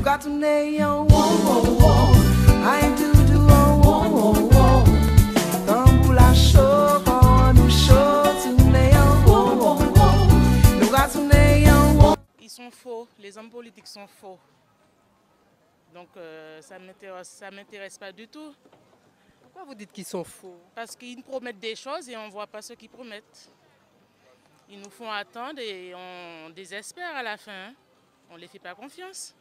got to name on I ain't do on Tamboula chaud quand nous chaud to name on nous got to name on. Ils sont faux, les hommes politiques sont faux. Donc ça ne m'intéresse pas du tout. Pourquoi vous dites qu'ils sont faux? Parce qu'ils nous promettent des choses et on ne voit pas ce qu'ils promettent. Ils nous font attendre et on désespère à la fin. On ne les fait pas confiance.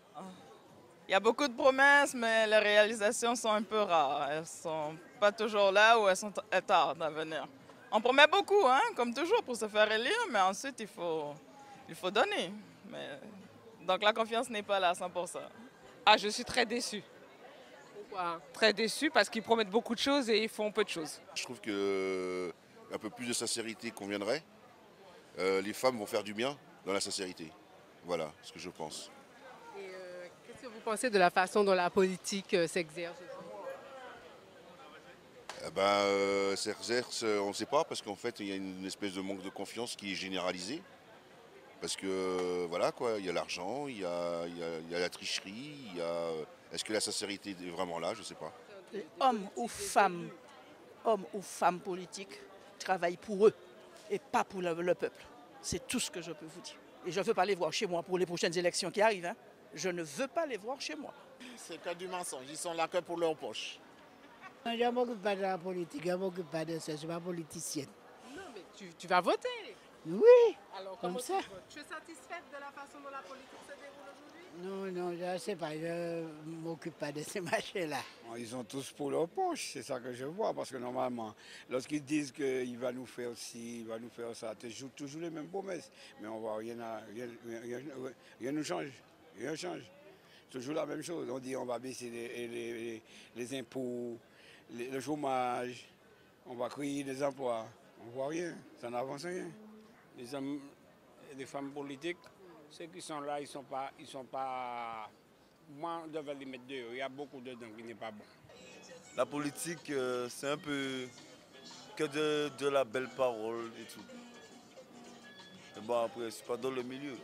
Il y a beaucoup de promesses, mais les réalisations sont un peu rares. Elles ne sont pas toujours là ou elles sont tardes à venir. On promet beaucoup, hein, comme toujours, pour se faire élire, mais ensuite il faut donner. Donc la confiance n'est pas là à 100%. Ah, je suis très déçue. Pourquoi? Très déçue parce qu'ils promettent beaucoup de choses et ils font peu de choses. Je trouve qu'un peu plus de sincérité conviendrait. Les femmes vont faire du bien dans la sincérité. Voilà ce que je pense. Et qu'est-ce que vous pensez de la façon dont la politique s'exerce? S'exerce, on ne sait pas, parce qu'en fait, il y a une espèce de manque de confiance qui est généralisé. Parce que, voilà, quoi, il y a l'argent, il y a la tricherie, est-ce que la sincérité est vraiment là? Je ne sais pas. Hommes ou femmes politiques travaillent pour eux et pas pour le peuple. C'est tout ce que je peux vous dire. Et je ne veux pas les voir chez moi pour les prochaines élections qui arrivent. Hein. Je ne veux pas les voir chez moi. C'est que du mensonge, ils sont là que pour leur poche. Je ne m'occupe pas de la politique, je ne m'occupe pas de ça, je ne suis pas politicienne. Non, mais tu vas voter. Oui, alors, comme ça. Tu es satisfaite de la façon dont la politique se déroule aujourd'hui? Non, je ne sais pas, je ne m'occupe pas de ces marchés-là. Ils sont tous pour leur poche, c'est ça que je vois, parce que normalement, lorsqu'ils disent qu'il va nous faire ci, il va nous faire ça, c'est toujours les mêmes promesses. Mais on voit rien ne change, rien ne change. Toujours la même chose, on dit on va baisser les impôts, le chômage, on va créer des emplois. On ne voit rien, ça n'avance rien. Les hommes et les femmes politiques, ceux qui sont là, ils sont pas. Moi, on devrait les mettre dehors. Il y a beaucoup dedans qui n'est pas bon. La politique, c'est un peu que de la belle parole et tout. Mais bon, après, je ne suis pas dans le milieu.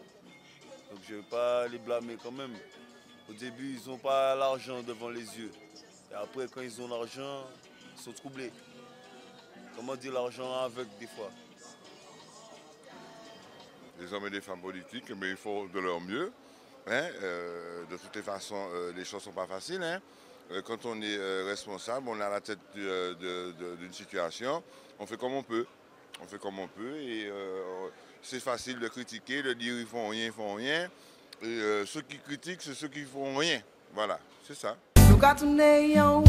Donc je ne vais pas les blâmer quand même. Au début, ils n'ont pas l'argent devant les yeux. Et après, quand ils ont l'argent, ils sont troublés. Comment dire l'argent aveugle des fois? Les hommes et les femmes politiques, mais ils font de leur mieux. Hein, de toutes les façons, les choses ne sont pas faciles. Hein. Quand on est responsable, on est à la tête d'une situation, on fait comme on peut. On fait comme on peut et c'est facile de critiquer, de dire ils font rien. Et ceux qui critiquent, c'est ceux qui font rien. Voilà, c'est ça. You got to name on